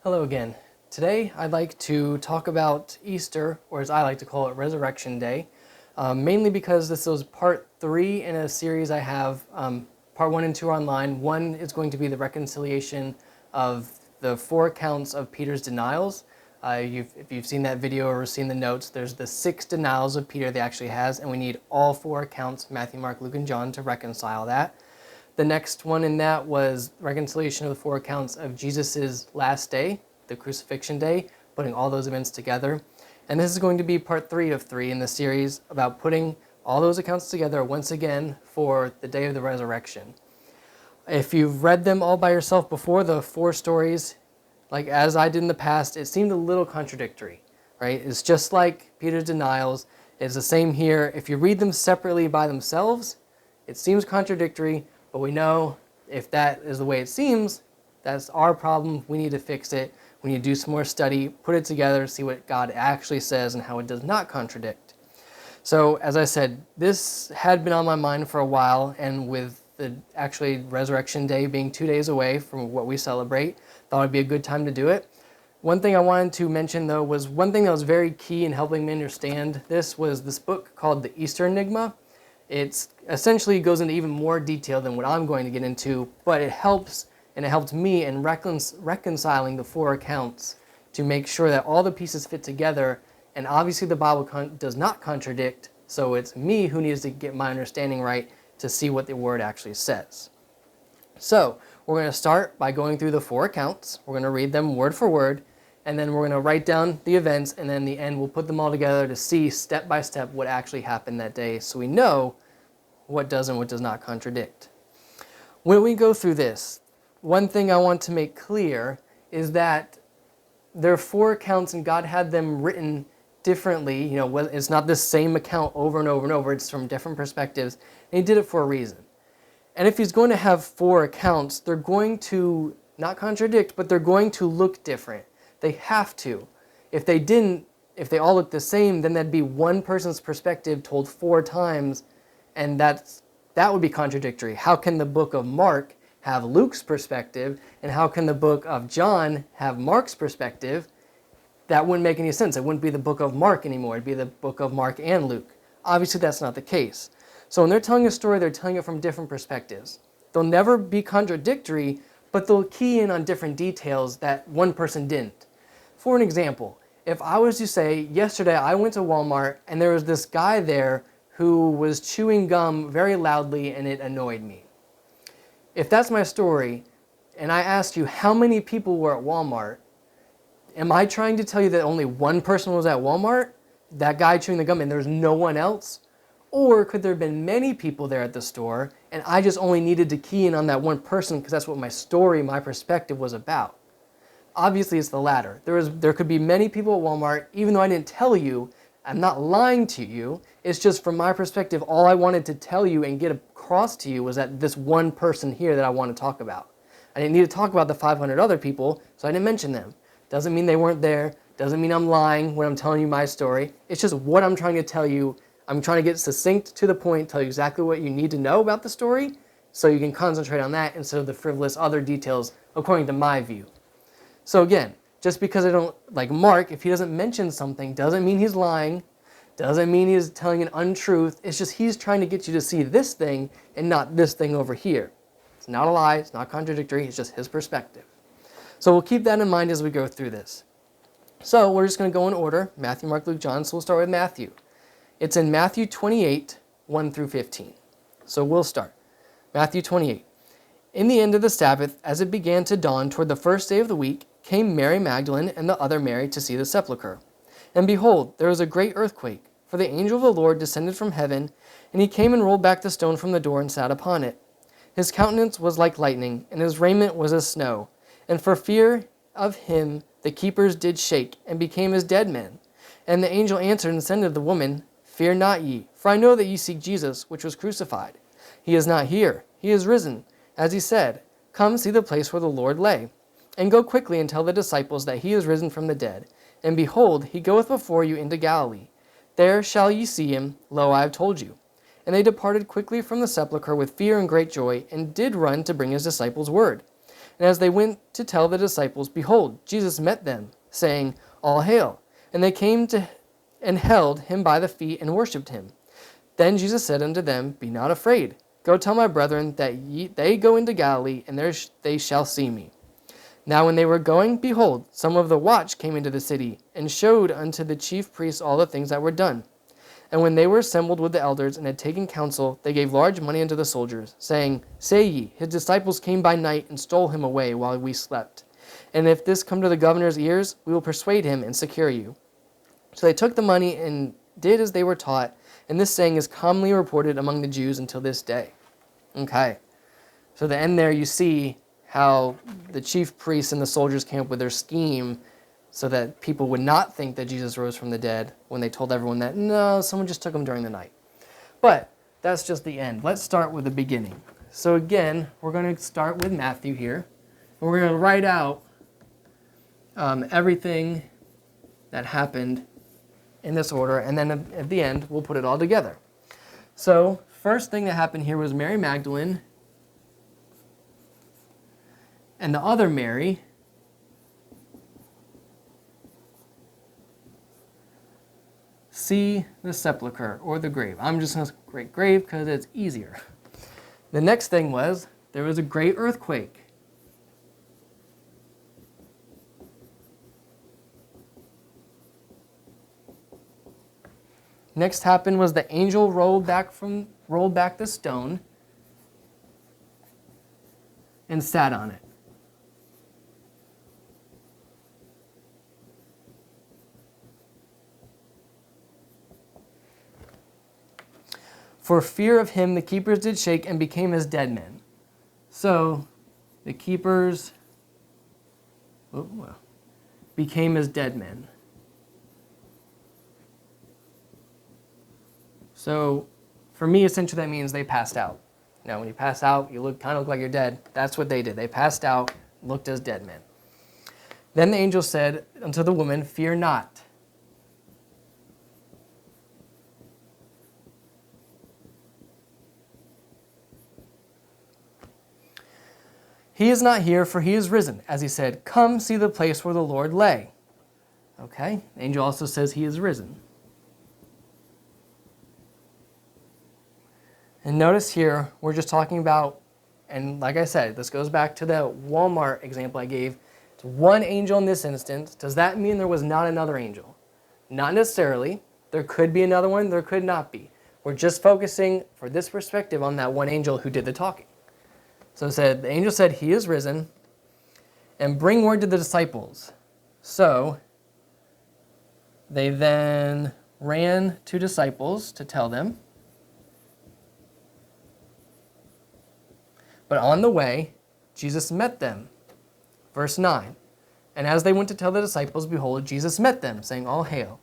Hello again. Today I'd like to talk about Easter, or as I like to call it, Resurrection Day, mainly because this is part 3 in a series I have. Part 1 and 2 are online. 1 is going to be the reconciliation of the 4 accounts of Peter's denials. If you've seen that video or seen the notes, there's the 6 denials of Peter that he actually has, and we need all 4 accounts, Matthew, Mark, Luke, and John, to reconcile that. The next one in that was reconciliation of the 4 accounts of Jesus' last day, the crucifixion day, putting all those events together. And this is going to be part 3 of 3 in the series about putting all those accounts together once again for the day of the resurrection. If you've read them all by yourself before, the 4 stories, like as I did in the past, it seemed a little contradictory, right? It's just like Peter's denials. It's the same here. If you read them separately by themselves, it seems contradictory, but we know if that is the way it seems, that's our problem. We need to fix it. We need to do some more study, put it together, see what God actually says and how it does not contradict. So as I said, this had been on my mind for a while, and with the actually Resurrection Day being 2 days away from what we celebrate, thought it'd be a good time to do it. One thing I wanted to mention though was one thing that was very key in helping me understand this was this book called the Easter Enigma. It essentially goes into even more detail than what I'm going to get into, but it helps, and it helped me in reconciling the 4 accounts to make sure that all the pieces fit together. And obviously the Bible does not contradict, so it's me who needs to get my understanding right to see what the Word actually says. So we're going to start by going through the 4 accounts. We're going to read them word for word, and then we're going to write down the events, and then in the end we'll put them all together to see step by step what actually happened that day, so we know what does and what does not contradict. When we go through this, one thing I want to make clear is that there are 4 accounts and God had them written differently. You know, it's not the same account over and over and over. It's from different perspectives, and He did it for a reason. And if He's going to have 4 accounts, they're going to not contradict, but they're going to look different. They have to. If they didn't, if they all look the same, then that'd be one person's perspective told 4 times, and that would be contradictory. How can the book of Mark have Luke's perspective, and how can the book of John have Mark's perspective? That wouldn't make any sense. It wouldn't be the book of Mark anymore. It'd be the book of Mark and Luke. Obviously, that's not the case. So when they're telling a story, they're telling it from different perspectives. They'll never be contradictory, but they'll key in on different details that one person didn't. For an example, if I was to say, yesterday I went to Walmart and there was this guy there who was chewing gum very loudly and it annoyed me. If that's my story, and I asked you how many people were at Walmart, am I trying to tell you that only one person was at Walmart, that guy chewing the gum, and there's no one else? Or could there have been many people there at the store, and I just only needed to key in on that one person because that's what my story, my perspective was about? Obviously, it's the latter. There could be many people at Walmart, even though I didn't tell you. I'm not lying to you. It's just from my perspective, all I wanted to tell you and get across to you was that this one person here that I want to talk about. I didn't need to talk about the 500 other people, so I didn't mention them. Doesn't mean they weren't there. Doesn't mean I'm lying when I'm telling you my story. It's just what I'm trying to tell you. I'm trying to get succinct to the point, tell you exactly what you need to know about the story, so you can concentrate on that instead of the frivolous other details according to my view. So again, just because I don't like Mark, if he doesn't mention something, doesn't mean he's lying, doesn't mean he's telling an untruth. It's just he's trying to get you to see this thing and not this thing over here. It's not a lie, it's not contradictory, it's just his perspective. So we'll keep that in mind as we go through this. So we're just going to go in order, Matthew, Mark, Luke, John, so we'll start with Matthew. It's in Matthew 28, 1 through 15. So we'll start. Matthew 28. In the end of the Sabbath, as it began to dawn toward the first day of the week, came Mary Magdalene and the other Mary to see the sepulchre. And behold, there was a great earthquake, for the angel of the Lord descended from heaven, and he came and rolled back the stone from the door and sat upon it. His countenance was like lightning, and his raiment was as snow. And for fear of him the keepers did shake, and became as dead men. And the angel answered and said to the woman, Fear not ye, for I know that ye seek Jesus, which was crucified. He is not here, he is risen, as he said. Come see the place where the Lord lay. And go quickly and tell the disciples that he is risen from the dead. And behold, he goeth before you into Galilee. There shall ye see him, lo, I have told you. And they departed quickly from the sepulchre with fear and great joy, and did run to bring his disciples word. And as they went to tell the disciples, behold, Jesus met them, saying, All hail. And they came to and held him by the feet and worshipped him. Then Jesus said unto them, Be not afraid. Go tell my brethren that they go into Galilee, and there they shall see me. Now when they were going, behold, some of the watch came into the city, and showed unto the chief priests all the things that were done. And when they were assembled with the elders, and had taken counsel, they gave large money unto the soldiers, saying, Say ye, his disciples came by night, and stole him away while we slept. And if this come to the governor's ears, we will persuade him, and secure you. So they took the money, and did as they were taught, and this saying is commonly reported among the Jews until this day. Okay, so the end there you see how the chief priests and the soldiers came up with their scheme so that people would not think that Jesus rose from the dead when they told everyone that, no, someone just took him during the night. But that's just the end. Let's start with the beginning. So again, we're going to start with Matthew here. And we're going to write out everything that happened in this order, and then at the end, we'll put it all together. So first thing that happened here was Mary Magdalene and the other Mary see the sepulcher, or the grave. I'm just going to write grave because it's easier. The next thing was there was a great earthquake. Next happened was the angel rolled back the stone and sat on it. For fear of him, the keepers did shake and became as dead men. So the keepers became as dead men. So for me, essentially that means they passed out. Now, when you pass out, you kind of look like you're dead. That's what they did. They passed out, looked as dead men. Then the angel said unto the woman, Fear not. He is not here, for he is risen. As he said, Come see the place where the Lord lay. Okay, the angel also says he is risen. And notice here, we're just talking about, and like I said, this goes back to the Walmart example I gave. It's one angel in this instance. Does that mean there was not another angel? Not necessarily. There could be another one, there could not be. We're just focusing, for this perspective, on that one angel who did the talking. So it said, the angel said, He is risen, and bring word to the disciples. So they then ran to disciples to tell them. But on the way, Jesus met them. Verse 9. And as they went to tell the disciples, behold, Jesus met them, saying, All hail.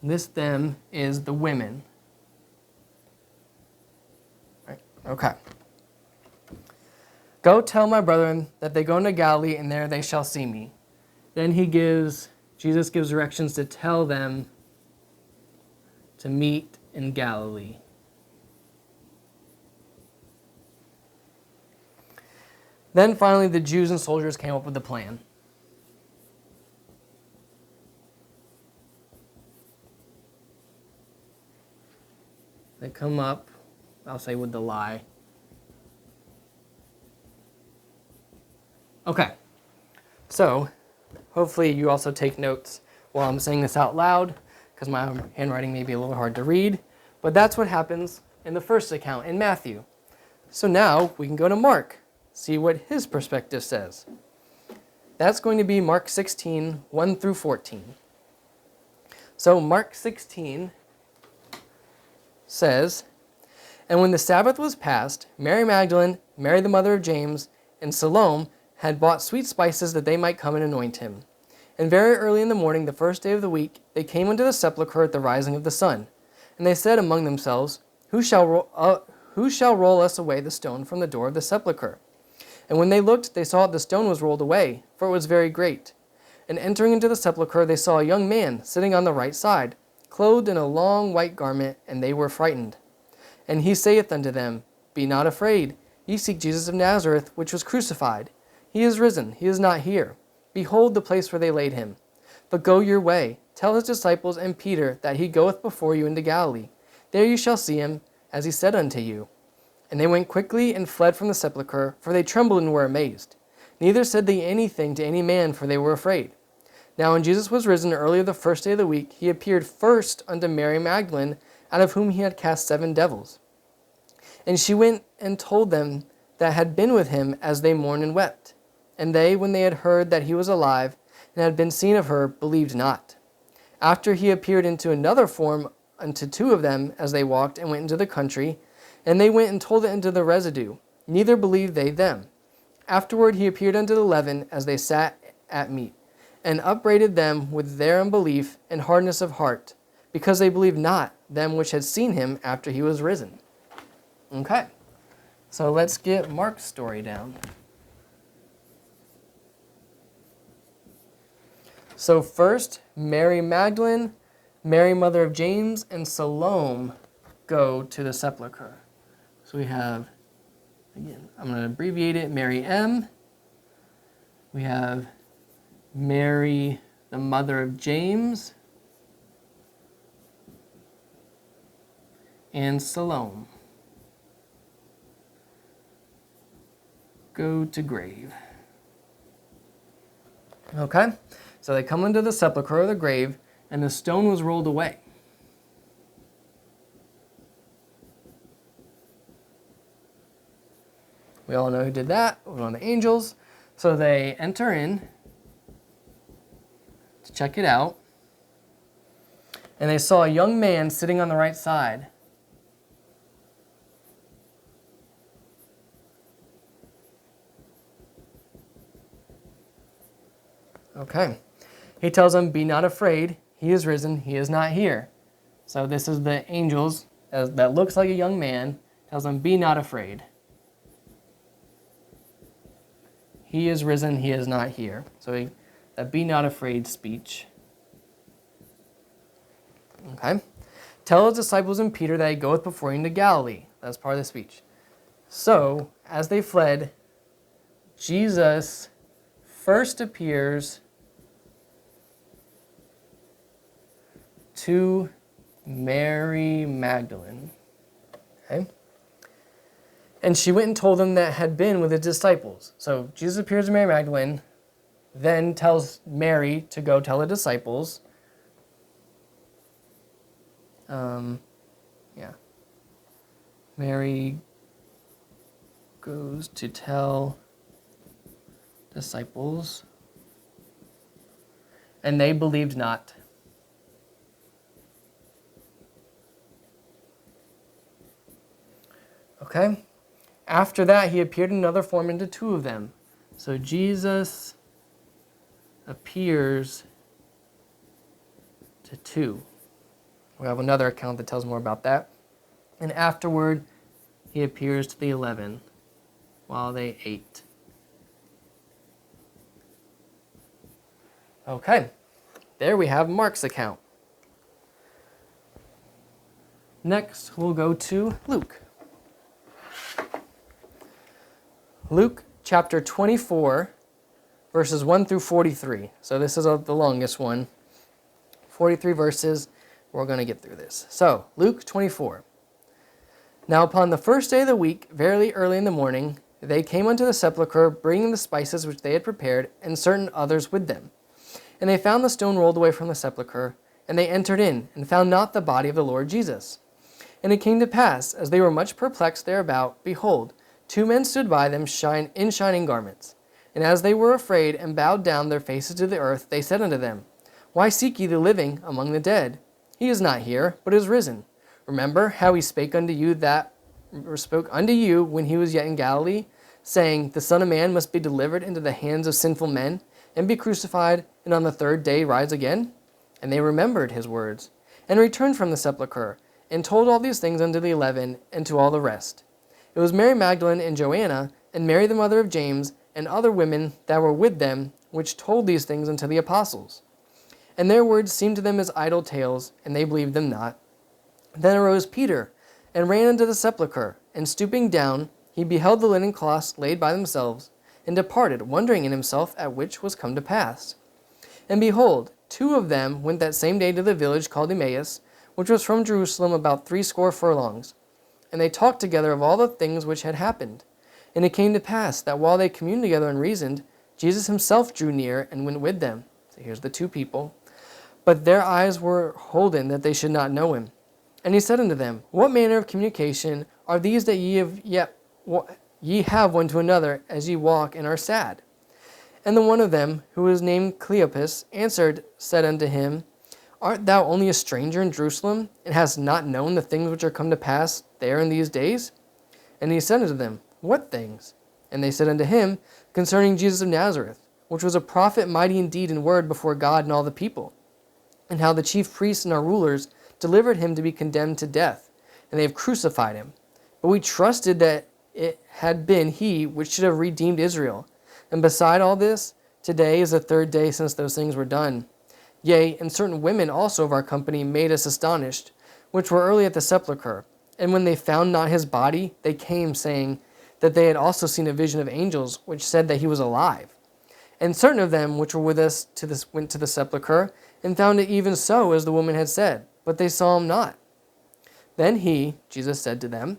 This them is the women. Right? Okay. Go tell my brethren that they go into Galilee, and there they shall see me. Then Jesus gives directions to tell them to meet in Galilee. Then finally the Jews and soldiers came up with a plan. They come up, I'll say with the lie. Okay, so hopefully you also take notes while I'm saying this out loud, because my handwriting may be a little hard to read. But that's what happens in the first account in Matthew. So now we can go to Mark, see what his perspective says. That's going to be Mark 16, 1 through 14. So Mark 16 says, And when the Sabbath was past, Mary Magdalene, Mary the mother of James, and Salome had bought sweet spices that they might come and anoint him. And very early in the morning, the first day of the week, they came unto the sepulchre at the rising of the sun. And they said among themselves, Who shall roll us away the stone from the door of the sepulchre? And when they looked, they saw that the stone was rolled away, for it was very great. And entering into the sepulchre, they saw a young man sitting on the right side, clothed in a long white garment, and they were frightened. And he saith unto them, Be not afraid. Ye seek Jesus of Nazareth, which was crucified. He is risen, he is not here. Behold the place where they laid him. But go your way, tell his disciples and Peter that he goeth before you into Galilee. There you shall see him, as he said unto you. And they went quickly and fled from the sepulchre, for they trembled and were amazed. Neither said they anything to any man, for they were afraid. Now when Jesus was risen early of the first day of the week, he appeared first unto Mary Magdalene, out of whom he had cast 7 devils. And she went and told them that had been with him, as they mourned and wept. And they, when they had heard that he was alive, and had been seen of her, believed not. After he appeared into another form unto 2 of them, as they walked and went into the country, and they went and told it unto the residue. Neither believed they them. Afterward he appeared unto the 11, as they sat at meat, and upbraided them with their unbelief and hardness of heart, because they believed not them which had seen him after he was risen. Okay, so let's get Mark's story down. So first, Mary Magdalene, Mary mother of James, and Salome go to the sepulchre. So we have, again, I'm going to abbreviate it, Mary M. We have Mary, the mother of James, and Salome. Go to grave. Okay, so they come into the sepulchre, or the grave, and the stone was rolled away. We all know who did that. One of the angels. So they enter in to check it out, and they saw a young man sitting on the right side. Okay. He tells them, Be not afraid. He is risen. He is not here. So this is the angels that looks like a young man. Tells them, Be not afraid. He is risen. He is not here. So that be not afraid speech. Okay. Tell his disciples and Peter that he goeth before you into Galilee. That's part of the speech. So as they fled, Jesus first appears to Mary Magdalene. Okay? And she went and told them that had been with his disciples. So Jesus appears to Mary Magdalene, then tells Mary to go tell the disciples. Mary goes to tell disciples, and they believed not. Okay? After that, he appeared in another form unto 2 of them. So Jesus appears to 2. We have another account that tells more about that. And afterward, he appears to the 11 while they ate. Okay, there we have Mark's account. Next, we'll go to Luke. Luke chapter 24, verses 1 through 43. So this is the longest one. 43 verses. We're going to get through this. So, Luke 24. Now upon the first day of the week, very early in the morning, they came unto the sepulchre, bringing the spices which they had prepared, and certain others with them. And they found the stone rolled away from the sepulchre, and they entered in, and found not the body of the Lord Jesus. And it came to pass, as they were much perplexed thereabout, behold, 2 men stood by them in shining garments. And as they were afraid, and bowed down their faces to the earth, they said unto them, Why seek ye the living among the dead? He is not here, but is risen. Remember how he spoke unto you when he was yet in Galilee, saying, The Son of Man must be delivered into the hands of sinful men, and be crucified, and on the 3rd day rise again? And they remembered his words, and returned from the sepulchre, and told all these things unto the 11, and to all the rest. It was Mary Magdalene and Joanna, and Mary the mother of James, and other women that were with them, which told these things unto the apostles. And their words seemed to them as idle tales, and they believed them not. Then arose Peter, and ran into the sepulchre, and stooping down, he beheld the linen cloths laid by themselves, and departed, wondering in himself at which was come to pass. And behold, two of them went that same day to the village called Emmaus, which was from Jerusalem about 60 furlongs. And they talked together of all the things which had happened. And it came to pass that while they communed together and reasoned, Jesus himself drew near and went with them. So here's the two people. But their eyes were holden that they should not know him. And he said unto them, What manner of communication are these that ye have one to another as ye walk and are sad? And the one of them, who was named Cleopas, answered, said unto him, Art thou only a stranger in Jerusalem, and hast not known the things which are come to pass there in these days? And he said unto them, What things? And they said unto him, Concerning Jesus of Nazareth, which was a prophet mighty in deed and word before God and all the people, and how the chief priests and our rulers delivered him to be condemned to death, and they have crucified him. But we trusted that it had been he which should have redeemed Israel. And beside all this, today is the third day since those things were done. Yea, and certain women also of our company made us astonished, which were early at the sepulchre. And when they found not his body, they came, saying that they had also seen a vision of angels, which said that he was alive. And certain of them which were with us went to the sepulchre, and found it even so as the woman had said, but they saw him not. Then he, Jesus, said to them,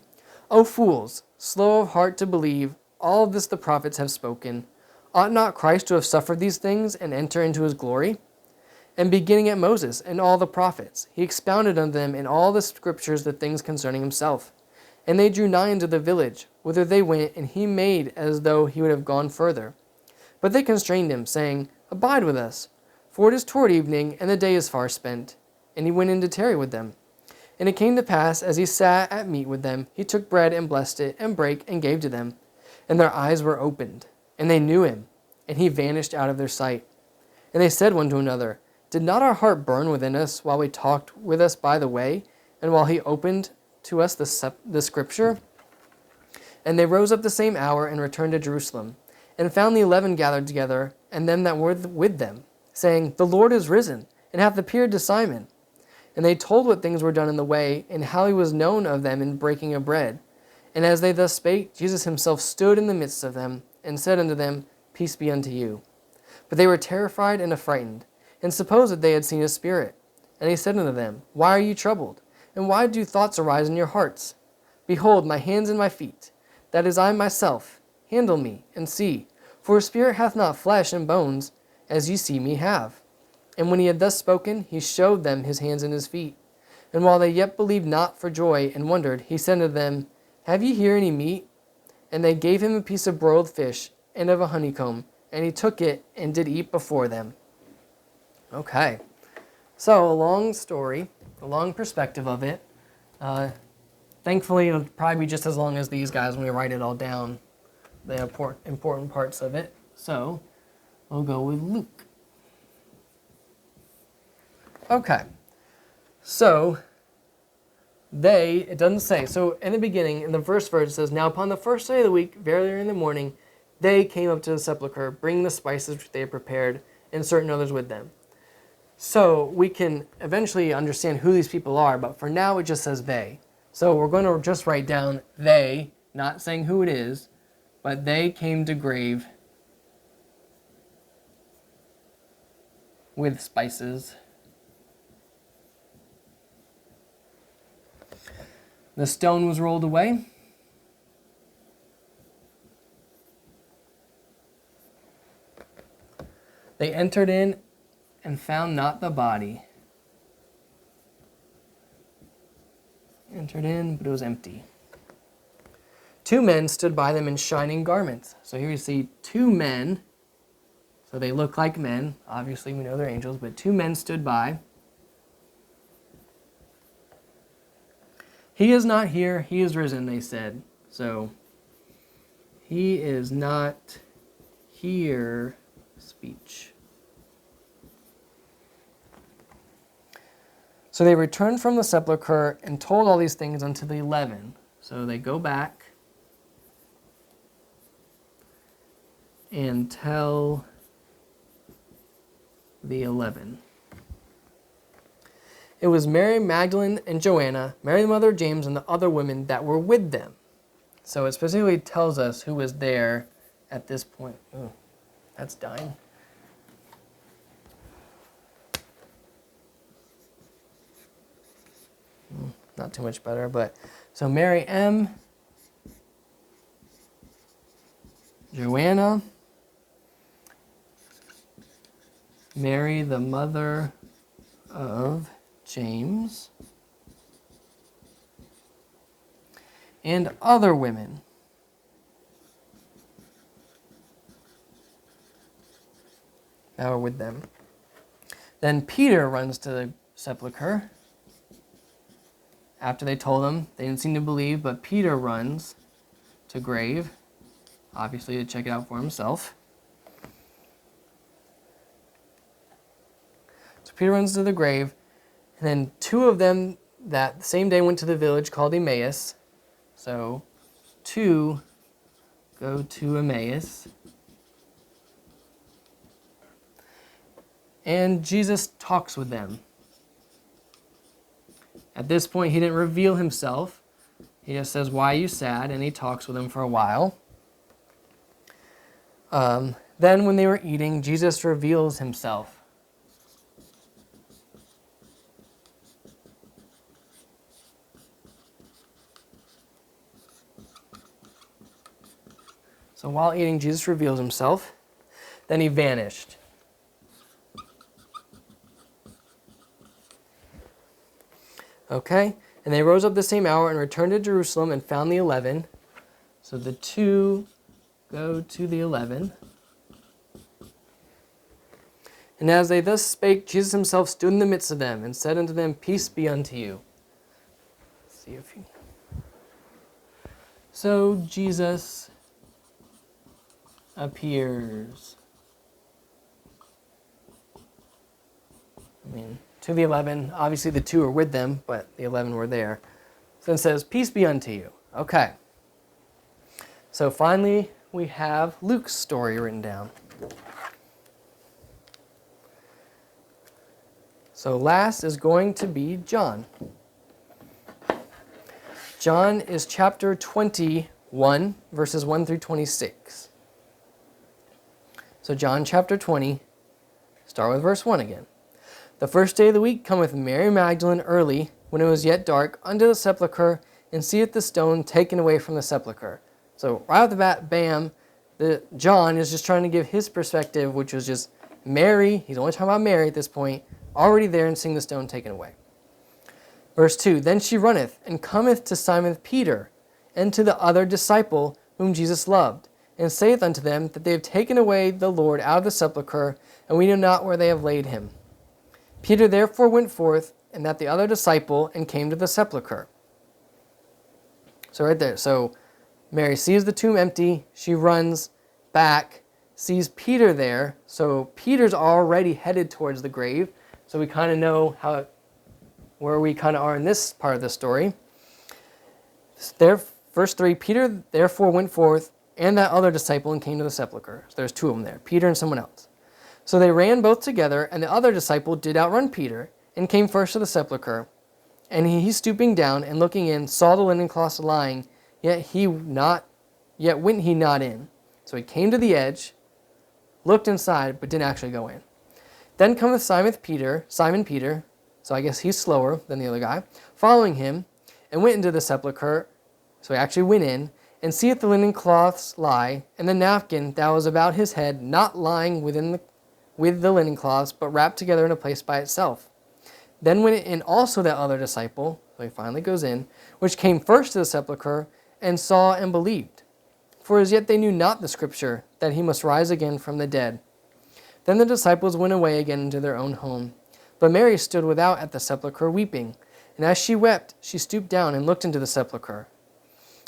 O fools, slow of heart to believe, all of this the prophets have spoken. Ought not Christ to have suffered these things, and enter into his glory? And beginning at Moses and all the prophets, he expounded unto them in all the scriptures the things concerning himself. And they drew nigh unto the village, whither they went, and he made as though he would have gone further. But they constrained him, saying, Abide with us, for it is toward evening, and the day is far spent. And he went in to tarry with them. And it came to pass, as he sat at meat with them, he took bread, and blessed it, and brake, and gave to them. And their eyes were opened, and they knew him, and he vanished out of their sight. And they said one to another, Did not our heart burn within us while we talked with us by the way, and while he opened to us the scripture? And they rose up the same hour, and returned to Jerusalem, and found the 11 gathered together, and them that were with them, saying, The Lord is risen, and hath appeared to Simon. And they told what things were done in the way, and how he was known of them in breaking of bread. And as they thus spake, Jesus himself stood in the midst of them, and said unto them, Peace be unto you. But they were terrified and affrighted, and supposed that they had seen a spirit. And he said unto them, Why are ye troubled? And why do thoughts arise in your hearts? Behold my hands and my feet, that is I myself. Handle me, and see. For a spirit hath not flesh and bones, as ye see me have. And when he had thus spoken, he showed them his hands and his feet. And while they yet believed not for joy, and wondered, he said unto them, Have ye here any meat? And they gave him a piece of broiled fish, and of a honeycomb, and he took it, and did eat before them. Okay, so a long story, a long perspective of it. Thankfully, it'll probably be just as long as these guys when we write it all down, the important parts of it. So, we'll go with Luke. Okay, so it doesn't say. So in the beginning, in the first verse, it says, Now upon the first day of the week, very early in the morning, they came up to the sepulchre, bringing the spices which they had prepared, and certain others with them. So we can eventually understand who these people are, but for now it just says they. So we're going to just write down they, not saying who it is, but they came to grave with spices. The stone was rolled away. They entered in and found not the body. Entered in, but it was empty. 2 men stood by them in shining garments. So here you see 2 men. So they look like men. Obviously, we know they're angels, but 2 men stood by. He is not here, he is risen, they said. So, he is not here speech. So they returned from the sepulchre and told all these things unto the 11. So they go back and tell the 11. It was Mary Magdalene and Joanna, Mary the mother of James, and the other women that were with them. So it specifically tells us who was there at this point. Ooh, that's dying. Not too much better, but so Mary M., Joanna, Mary the mother of James, and other women. That were with them. Then Peter runs to the sepulcher. After they told him, they didn't seem to believe, but Peter runs to grave, obviously to check it out for himself. So Peter runs to the grave, and then two of them that same day went to the village called Emmaus. So two go to Emmaus. And Jesus talks with them. At this point, he didn't reveal himself. He just says, "Why are you sad?" And he talks with them for a while. Then when they were eating, Jesus reveals himself. So while eating, Jesus reveals himself. Then he vanished. Okay, and they rose up the same hour and returned to Jerusalem and found the 11. So the two go to the 11. And as they thus spake, Jesus himself stood in the midst of them and said unto them, "Peace be unto you." Let's see if you... So Jesus appears. To the 11, obviously the two are with them, but the 11 were there. So it says, "Peace be unto you." Okay. So finally, we have Luke's story written down. So last is going to be John. John is chapter 21, verses 1 through 26. So John chapter 20, start with verse 1 again. "The first day of the week cometh Mary Magdalene early, when it was yet dark, unto the sepulchre, and seeth the stone taken away from the sepulchre." So right off the bat, bam, John is just trying to give his perspective, which was just Mary, he's only talking about Mary at this point, already there and seeing the stone taken away. Verse 2, "Then she runneth, and cometh to Simon Peter, and to the other disciple whom Jesus loved, and saith unto them that they have taken away the Lord out of the sepulchre, and we know not where they have laid him. Peter therefore went forth, and that the other disciple, and came to the sepulchre." So right there. So Mary sees the tomb empty. She runs back, sees Peter there. So Peter's already headed towards the grave. So we kind of know where we kind of are in this part of the story. Verse 3, "Peter therefore went forth, and that other disciple, and came to the sepulchre." So there's two of them there, Peter and someone else. "So they ran both together, and the other disciple did outrun Peter, and came first to the sepulchre. And he stooping down and looking in, saw the linen cloths lying, yet went he not in. So he came to the edge, looked inside, but didn't actually go in. Then cometh Simon Peter, so I guess he's slower than the other guy, following him, and went into the sepulchre." So he actually went in, "and seeth the linen cloths lie, and the napkin that was about his head not lying with the linen cloths, but wrapped together in a place by itself. Then went in also that other disciple," so he finally goes in, "which came first to the sepulchre, and saw and believed. For as yet they knew not the scripture, that he must rise again from the dead. Then the disciples went away again into their own home. But Mary stood without at the sepulchre weeping. And as she wept, she stooped down and looked into the sepulchre.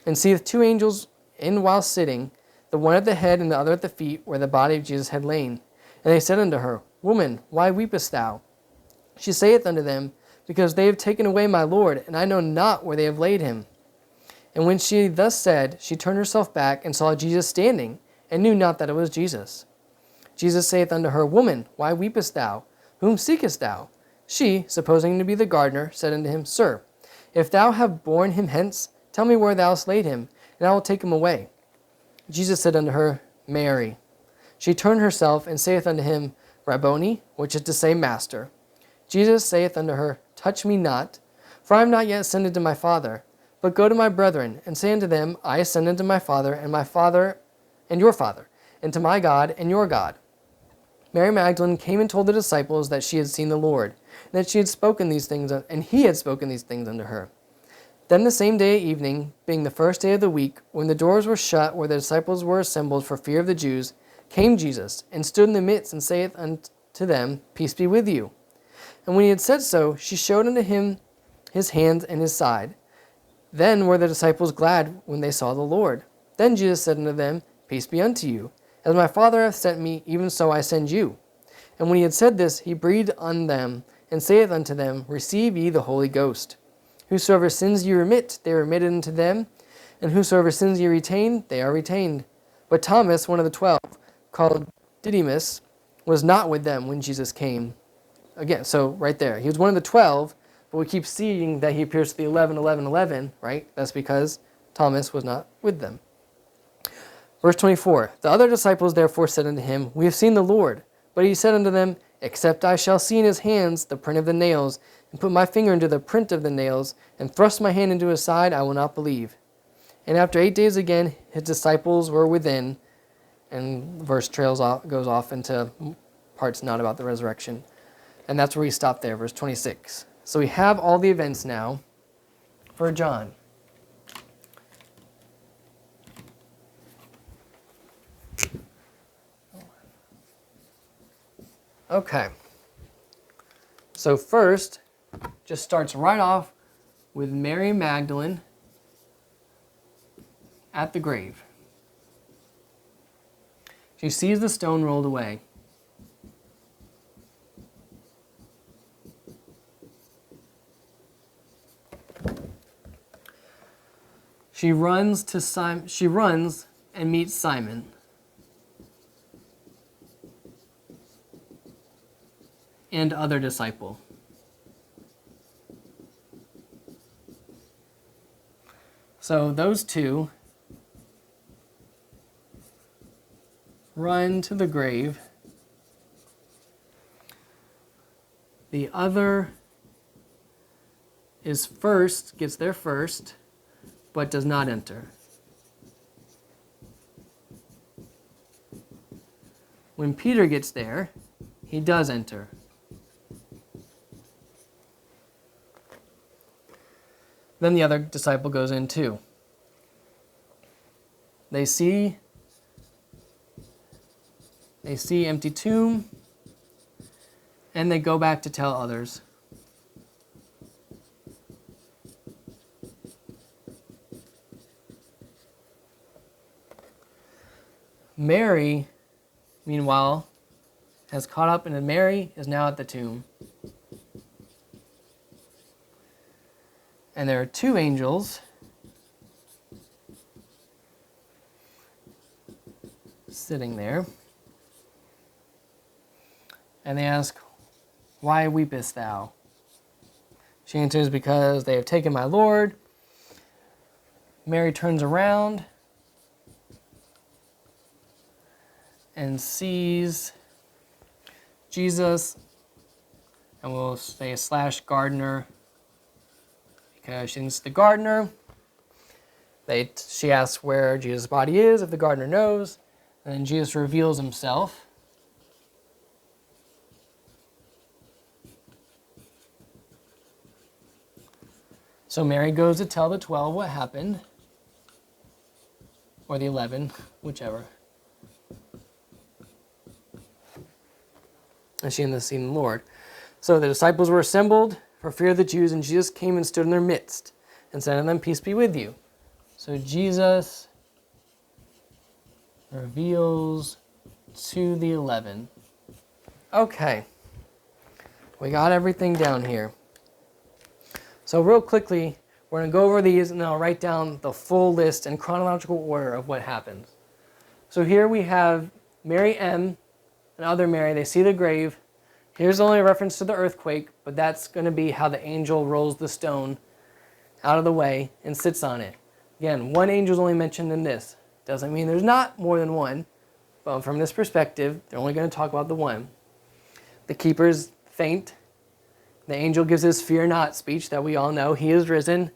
And seeth two angels in while sitting, the one at the head and the other at the feet, where the body of Jesus had lain. And they said unto her, Woman, why weepest thou? She saith unto them, Because they have taken away my Lord, and I know not where they have laid him. And when she thus said, she turned herself back, and saw Jesus standing, and knew not that it was Jesus. Jesus saith unto her, Woman, why weepest thou? Whom seekest thou? She, supposing him to be the gardener, said unto him, Sir, if thou have borne him hence, tell me where thou hast laid him, and I will take him away. Jesus said unto her, Mary. She turned herself, and saith unto him, Rabboni, which is to say, Master. Jesus saith unto her, Touch me not, for I am not yet ascended to my Father, but go to my brethren, and say unto them, I ascend unto my Father, and your Father, and to my God, and your God. Mary Magdalene came and told the disciples that she had seen the Lord, and that she had spoken these things, and he had spoken these things unto her. Then the same day at evening, being the first day of the week, when the doors were shut where the disciples were assembled for fear of the Jews, came Jesus, and stood in the midst, and saith unto them, Peace be with you. And when he had said so, she showed unto him his hands and his side. Then were the disciples glad when they saw the Lord. Then Jesus said unto them, Peace be unto you. As my Father hath sent me, even so I send you. And when he had said this, he breathed on them, and saith unto them, Receive ye the Holy Ghost. Whosoever sins ye remit, they are remitted unto them, and whosoever sins ye retain, they are retained. But Thomas, one of the 12, called Didymus, was not with them when Jesus came. Again, so right there, he was one of the 12, but we keep seeing that he appears to the 11, 11, 11, right? That's because Thomas was not with them. Verse 24, The other disciples therefore said unto him, We have seen the Lord. But he said unto them, Except I shall see in his hands the print of the nails, and put my finger into the print of the nails, and thrust my hand into his side, I will not believe. And after 8 days again, his disciples were within, and the verse goes off into parts not about the resurrection. And that's where we stop there, verse 26. So we have all the events now for John. Okay, so first, just starts right off with Mary Magdalene at the grave. She sees the stone rolled away. She runs and meets Simon. And other disciple. So those two run to the grave. The other gets there first, but does not enter. When Peter gets there, he does enter. Then the other disciple goes in too. They see empty tomb, and they go back to tell others. Mary, meanwhile, has caught up, and Mary is now at the tomb. And there are two angels sitting there. And they ask, Why weepest thou? She answers, Because they have taken my Lord. Mary turns around and sees Jesus, and we'll say / gardener, because she thinks the gardener. She asks where Jesus' body is, if the gardener knows, and then Jesus reveals himself. So Mary goes to tell the 12 what happened, or the 11, whichever. And she ends up seeing the Lord. So the disciples were assembled for fear of the Jews, and Jesus came and stood in their midst, and said unto them, Peace be with you. So Jesus reveals to the 11. Okay, we got everything down here. So real quickly, we're going to go over these, and then I'll write down the full list in chronological order of what happens. So here we have Mary M. and other Mary. They see the grave. Here's only a reference to the earthquake, but that's going to be how the angel rolls the stone out of the way and sits on it. Again, one angel is only mentioned in this. Doesn't mean there's not more than one, but from this perspective, they're only going to talk about the one. The keepers faint. The angel gives his fear not speech that we all know. He is risen.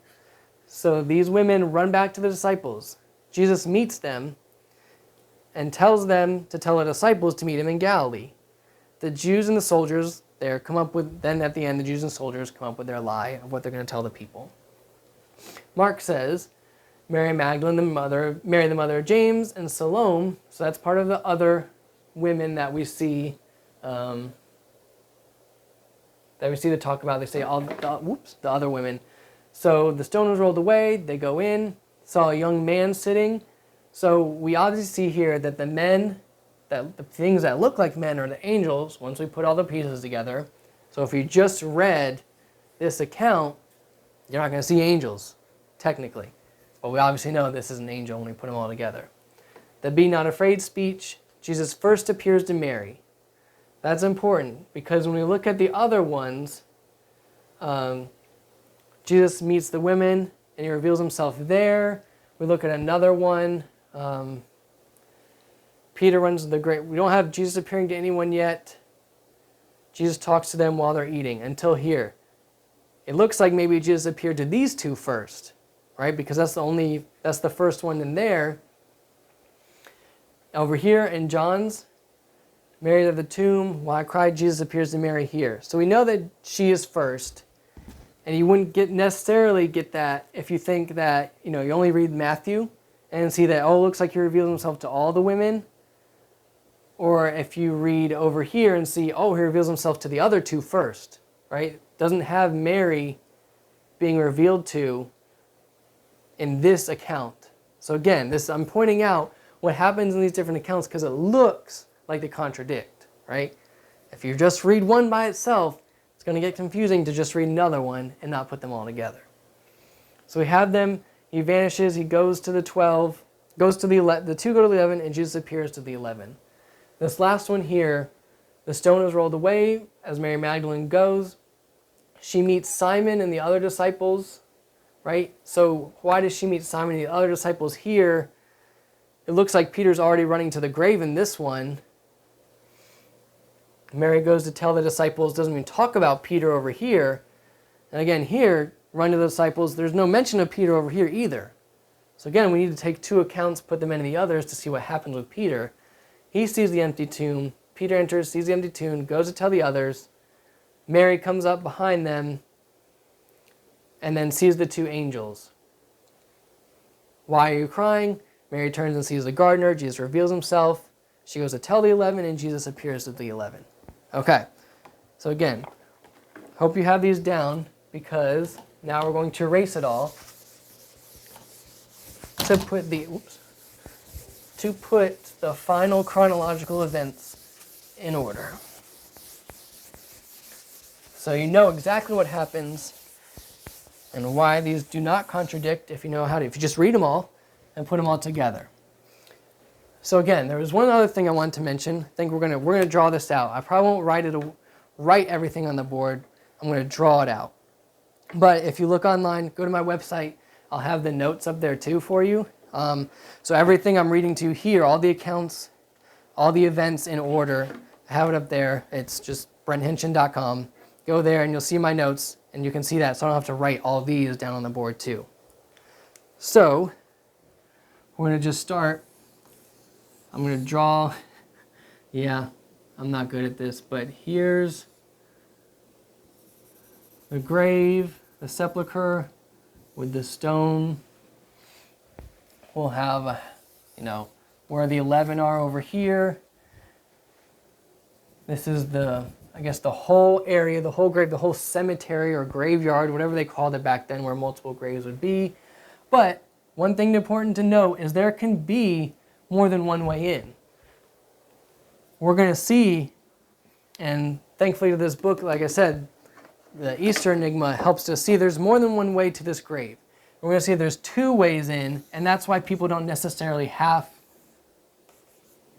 So these women run back to the disciples. Jesus meets them and tells them to tell the disciples to meet him in Galilee. The Jews and the soldiers there come up with, then at the end, the Jews and soldiers come up with their lie of what they're going to tell the people. Mark says, Mary Magdalene, Mary the mother of James, and Salome. So that's part of the other women that we see that talk about. They say the other women. So the stone was rolled away. They go in, saw a young man sitting. So we obviously see here that the things that look like men are the angels once we put all the pieces together. So if you just read this account, you're not going to see angels, technically. But we obviously know this is an angel when we put them all together. The be not afraid speech, Jesus first appears to Mary. That's important because when we look at the other ones, Jesus meets the women and he reveals himself there. We look at another one. Peter runs the great. We don't have Jesus appearing to anyone yet. Jesus talks to them while they're eating until here. It looks like maybe Jesus appeared to these two first, right? Because that's the first one in there. Over here in John's, Mary at the tomb, while I cried, Jesus appears to Mary here. So we know that she is first. And you wouldn't necessarily get that if you think that, you only read Matthew and see that, it looks like he reveals himself to all the women. Or if you read over here and see, he reveals himself to the other two first, right? Doesn't have Mary being revealed to in this account. So again, I'm pointing out what happens in these different accounts because it looks like they contradict, right? If you just read one by itself, it's going to get confusing to just read another one and not put them all together. So we have them, he vanishes, he goes to the 12, goes to the 2 go to the 11, and Jesus appears to the 11. This last one here, the stone is rolled away as Mary Magdalene goes. She meets Simon and the other disciples, right? So why does she meet Simon and the other disciples here? It looks like Peter's already running to the grave in this one. Mary goes to tell the disciples, doesn't even talk about Peter over here. And again, here, run to the disciples, there's no mention of Peter over here either. So again, we need to take two accounts, put them into the others to see what happens with Peter. He sees the empty tomb. Peter enters, sees the empty tomb, goes to tell the others. Mary comes up behind them and then sees the two angels. Why are you crying? Mary turns and sees the gardener. Jesus reveals himself. She goes to tell the 11, and Jesus appears to the 11. Okay, so again, hope you have these down because now we're going to erase it all to put the final chronological events in order. So you know exactly what happens and why these do not contradict if you you just read them all and put them all together. So again, there was one other thing I wanted to mention. I think we're gonna draw this out. I probably won't write everything on the board. I'm gonna draw it out. But if you look online, go to my website. I'll have the notes up there too for you. So everything I'm reading to here, all the accounts, all the events in order, I have it up there. It's just brenthinchin.com. Go there and you'll see my notes and you can see that. So I don't have to write all these down on the board too. So we're gonna just start. I'm going to draw, I'm not good at this, but here's the grave, the sepulcher with the stone. We'll have, where the 11 are over here. This is the whole area, the whole grave, the whole cemetery or graveyard, whatever they called it back then, where multiple graves would be. But one thing important to note is there can be more than one way in. We're going to see, and thankfully to this book, like I said, the Easter Enigma helps us see there's more than one way to this grave. We're going to see there's two ways in, and that's why people don't necessarily have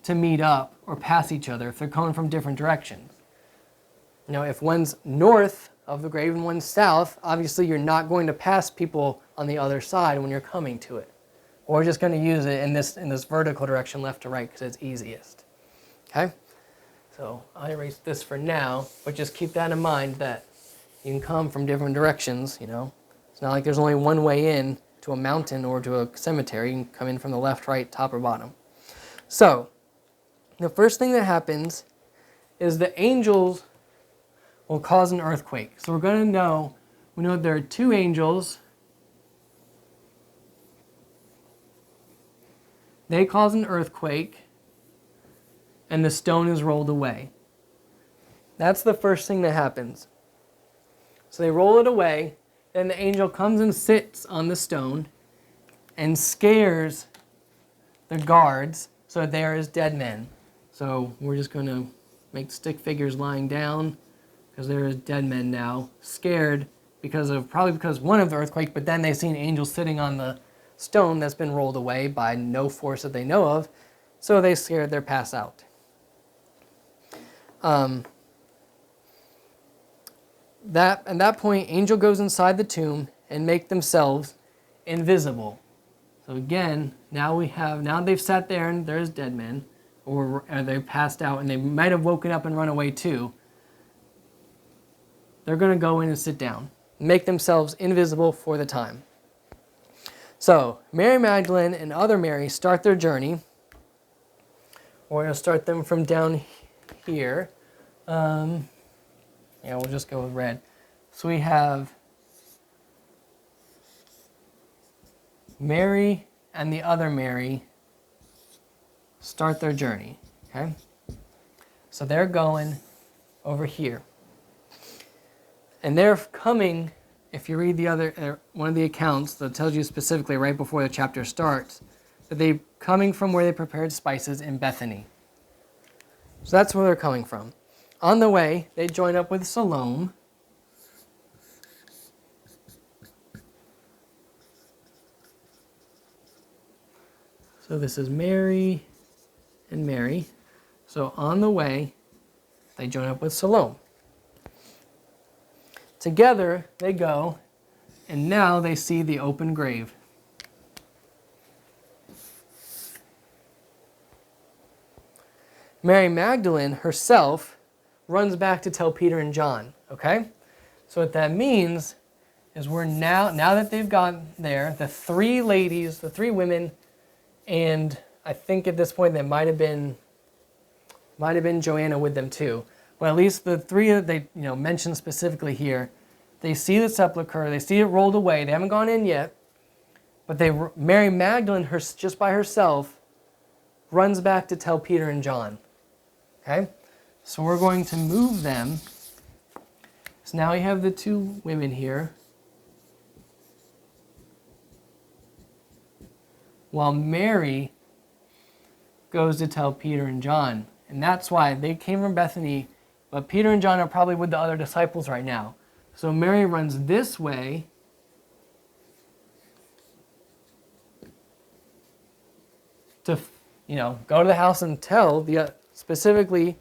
to meet up or pass each other if they're coming from different directions. If one's north of the grave and one south, obviously you're not going to pass people on the other side when you're coming to it. We're just going to use it in this vertical direction, left to right, because it's easiest. Okay? So I'll erase this for now, but just keep that in mind that you can come from different directions, you know. It's not like there's only one way in to a mountain or to a cemetery. You can come in from the left, right, top, or bottom. So the first thing that happens is the angels will cause an earthquake. So we're going to know, we know there are two angels. They cause an earthquake, and the stone is rolled away. That's the first thing that happens. So they roll it away, then the angel comes and sits on the stone and scares the guards so that they are as dead men. So we're just going to make stick figures lying down because they're as dead men now, scared probably because one of the earthquake, but then they see an angel sitting on the stone that's been rolled away by no force that they know of, so they scared, they're passed out. At that point, angel goes inside the tomb and make themselves invisible. So again, now they've sat there and there's dead men, or they passed out and they might have woken up and run away too. They're going to go in and sit down, make themselves invisible for the time. So Mary Magdalene and other Mary start their journey. We're going to start them from down here. We'll just go with red. So we have Mary and the other Mary start their journey. Okay? So they're going over here. And they're coming, if you read one of the accounts that tells you specifically right before the chapter starts, that they're coming from where they prepared spices in Bethany. So that's where they're coming from. On the way, they join up with Salome. So this is Mary and Mary. So on the way, they join up with Salome. Together, they go, and now they see the open grave. Mary Magdalene herself runs back to tell Peter and John, okay? So what that means is now that they've gotten there, the three ladies, the three women, and I think at this point there might have been Joanna with them too. Well, at least the three that they mentioned specifically here, they see the sepulcher, they see it rolled away, they haven't gone in yet, but Mary Magdalene, just by herself, runs back to tell Peter and John. Okay? So we're going to move them. So now we have the two women here, while Mary goes to tell Peter and John. And that's why they came from Bethany, but Peter and John are probably with the other disciples right now. So Mary runs this way to, go to the house and tell specifically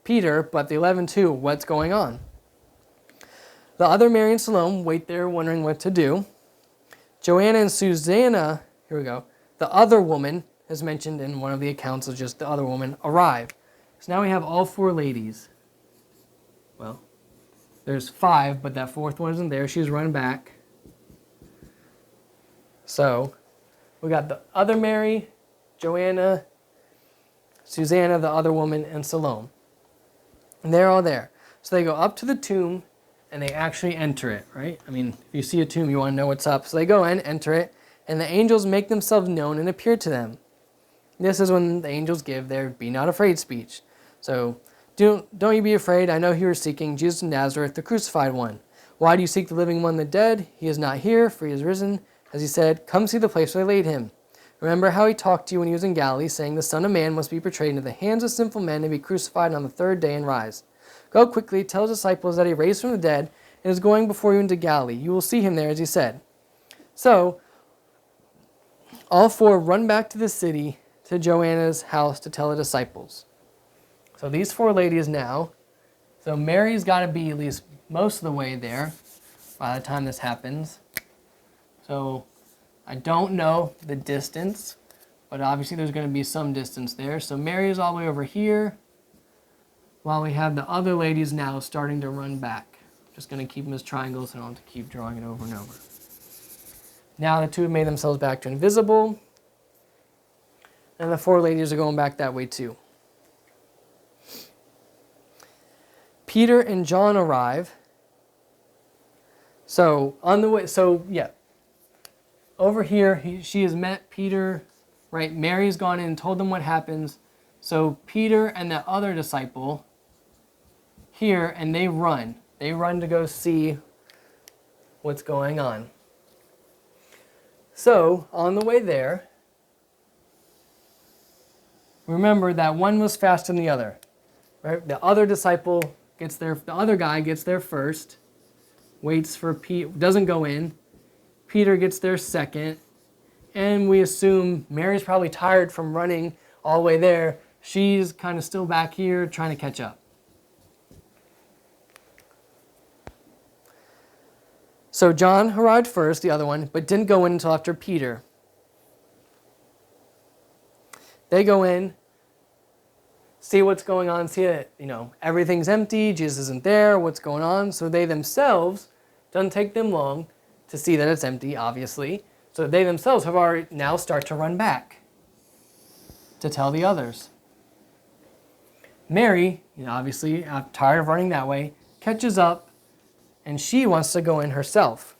Peter, but the 11 too, what's going on. The other Mary and Salome wait there wondering what to do. Joanna and Susanna, here we go, the other woman, as mentioned in one of the accounts of just the other woman, arrive. So now we have all four ladies. Well, there's five, but that fourth one isn't there. She's run back. So we got the other Mary, Joanna, Susanna, the other woman, and Salome. And they're all there. So they go up to the tomb, and they actually enter it, right? I mean, if you see a tomb, you want to know what's up. So they go in, enter it, and the angels make themselves known and appear to them. This is when the angels give their "Be not afraid" speech. So, don't you be afraid. I know who you are seeking, Jesus of Nazareth, the crucified one. Why do you seek the living among the dead? He is not here, for he is risen. As he said, come see the place where they laid him. Remember how he talked to you when he was in Galilee, saying, the Son of Man must be betrayed into the hands of sinful men and be crucified on the third day and rise. Go quickly, tell his disciples that he raised from the dead and is going before you into Galilee. You will see him there, as he said. So, all four run back to the city to Joanna's house to tell the disciples. So these four ladies now, so Mary's got to be at least most of the way there by the time this happens. So I don't know the distance, but obviously there's going to be some distance there. So Mary is all the way over here, while we have the other ladies now starting to run back. Just going to keep them as triangles, and I don't have to keep drawing it over and over. Now the two have made themselves back to invisible, and the four ladies are going back that way too. Peter and John arrive. So on the way, over here, she has met Peter, right? Mary's gone in and told them what happens. So Peter and the other disciple here, and they run. They run to go see what's going on. So on the way there, remember that one was faster than the other, right? The other disciple gets there, the other guy gets there first, waits for Peter, doesn't go in. Peter gets there second, and we assume Mary's probably tired from running all the way there. She's kind of still back here trying to catch up. So John arrived first, the other one, but didn't go in until after Peter. They go in, see what's going on, see that, everything's empty, Jesus isn't there, what's going on. So they themselves, doesn't take them long to see that it's empty, obviously. So they themselves have already now start to run back to tell the others. Mary, obviously, tired of running that way, catches up, and she wants to go in herself.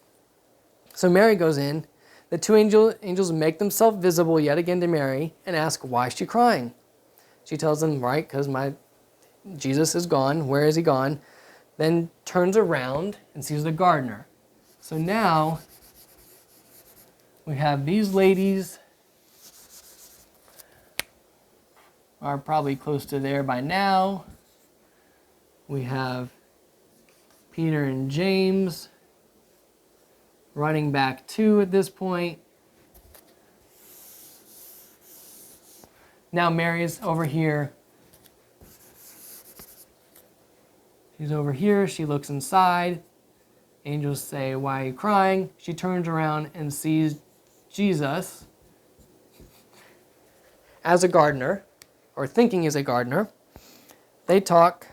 So Mary goes in. The two angels make themselves visible yet again to Mary and ask, why is she crying? She tells them, right, because my Jesus is gone. Where is he gone? Then turns around and sees the gardener. So now we have these ladies are probably close to there by now. We have Peter and James running back too at this point. Now Mary's over here. She's over here. She looks inside. Angels say, why are you crying? She turns around and sees Jesus as a gardener, or thinking he's a gardener. They talk,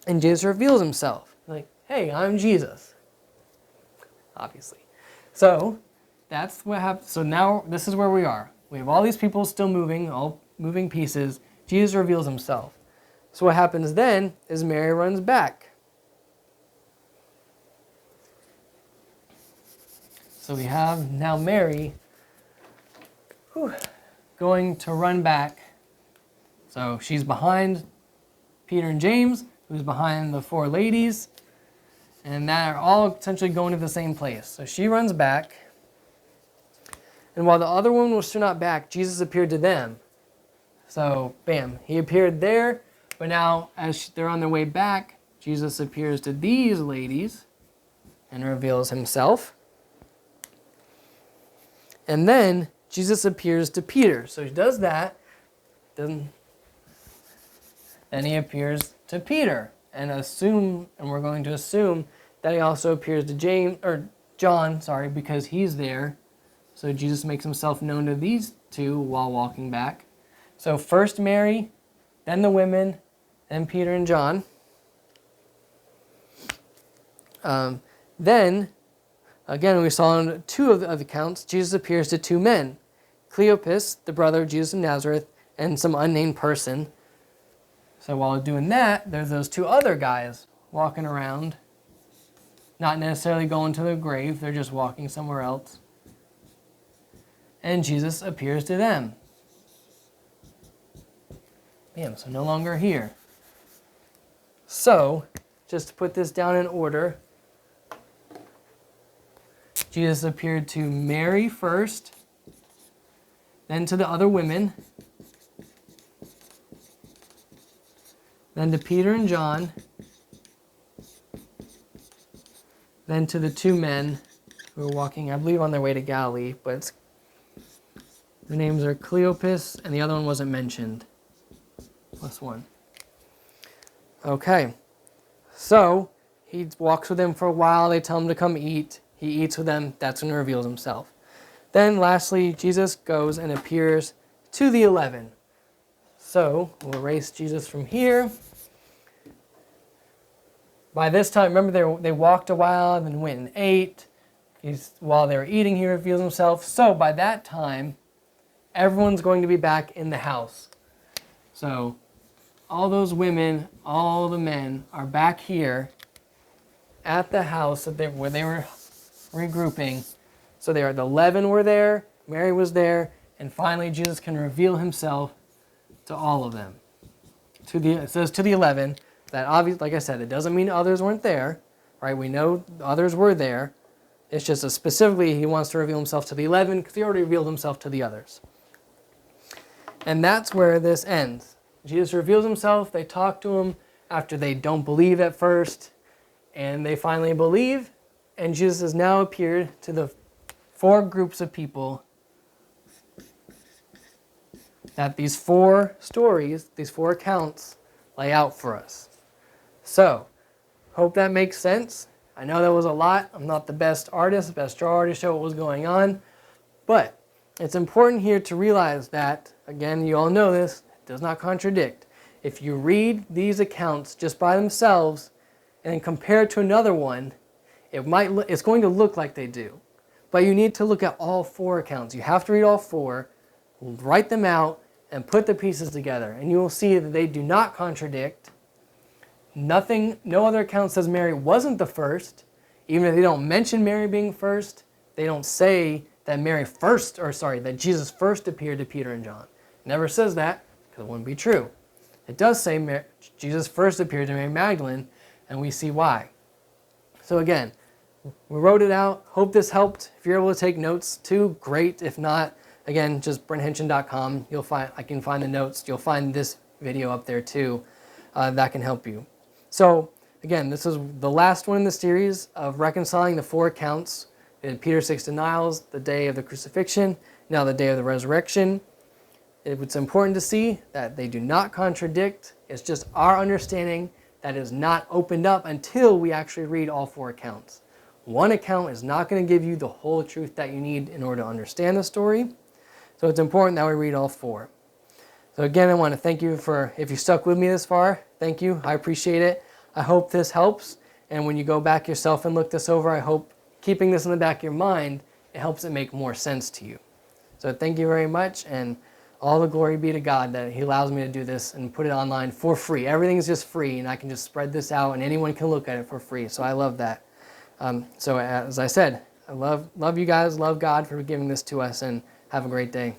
and Jesus reveals himself. Like, hey, I'm Jesus. Obviously. So that's what happens. So now this is where we are. We have all these people still moving, all moving pieces. Jesus reveals himself. So what happens then is Mary runs back. So we have now Mary going to run back. So she's behind Peter and James, who's behind the four ladies, and that are all essentially going to the same place. So she runs back, and while the other woman was still not back, Jesus appeared to them. So, bam, he appeared there, but now as they're on their way back, Jesus appears to these ladies and reveals himself. And then Jesus appears to Peter. So he does that, then he appears to Peter, and we're going to assume that he also appears to John, because he's there. So Jesus makes himself known to these two while walking back. So first Mary, then the women, then Peter and John. Then, again, we saw in two of the accounts, Jesus appears to two men. Cleopas, the brother of Jesus of Nazareth, and some unnamed person. So while doing that, there's those two other guys walking around, not necessarily going to the grave, they're just walking somewhere else. And Jesus appears to them. Bam, so no longer here. So, just to put this down in order, Jesus appeared to Mary first, then to the other women, then to Peter and John, then to the two men who were walking, I believe, on their way to Galilee, but the names are Cleopas, and the other one wasn't mentioned. +1. Okay, so He walks with them for a while. They tell him to come eat. He eats with them. That's when he reveals himself. Then lastly, Jesus goes and appears to the 11. So we'll erase Jesus from here. By this time, remember they walked a while and then went and ate. While they were eating, he reveals himself. So by that time, everyone's going to be back in the house. So all those women, all the men are back here at the house where they were regrouping. So the 11 were there, Mary was there, and finally Jesus can reveal himself to all of them. It says to the 11. That obviously, like I said, it doesn't mean others weren't there, right? We know others were there. It's just specifically he wants to reveal himself to the 11 because he already revealed himself to the others. And that's where this ends. Jesus reveals himself. They talk to him after they don't believe at first, and they finally believe. And Jesus has now appeared to the 4 groups of people that these 4 stories, these 4 accounts, lay out for us. So, hope that makes sense. I know that was a lot. I'm not the best artist, best drawer to show what was going on. But it's important here to realize that, again, you all know this, it does not contradict. If you read these accounts just by themselves and then compare it to another one, it's going to look like they do. But you need to look at all 4 accounts. You have to read all 4, write them out, and put the pieces together. And you will see that they do not contradict. No other account says Mary wasn't the first. Even if they don't mention Mary being first, they don't say that that Jesus first appeared to Peter and John. It never says that, because it wouldn't be true. It does say Jesus first appeared to Mary Magdalene, and we see why. So again, we wrote it out. Hope this helped. If you're able to take notes too, great. If not, again, just brenthenchen.com. I can find the notes. You'll find this video up there too. That can help you. So again, this is the last one in the series of reconciling the 4 accounts. We did Peter's 6 denials, the day of the crucifixion, now the day of the resurrection. It's important to see that they do not contradict. It's just our understanding that is not opened up until we actually read all 4 accounts. One account is not going to give you the whole truth that you need in order to understand the story. So it's important that we read all 4. So again, I want to thank you if you stuck with me this far, thank you. I appreciate it. I hope this helps. And when you go back yourself and look this over, I hope keeping this in the back of your mind, it helps it make more sense to you. So thank you very much. And all the glory be to God that he allows me to do this and put it online for free. Everything's just free, and I can just spread this out and anyone can look at it for free. So I love that. So as I said, I love you guys, love God for giving this to us, and have a great day.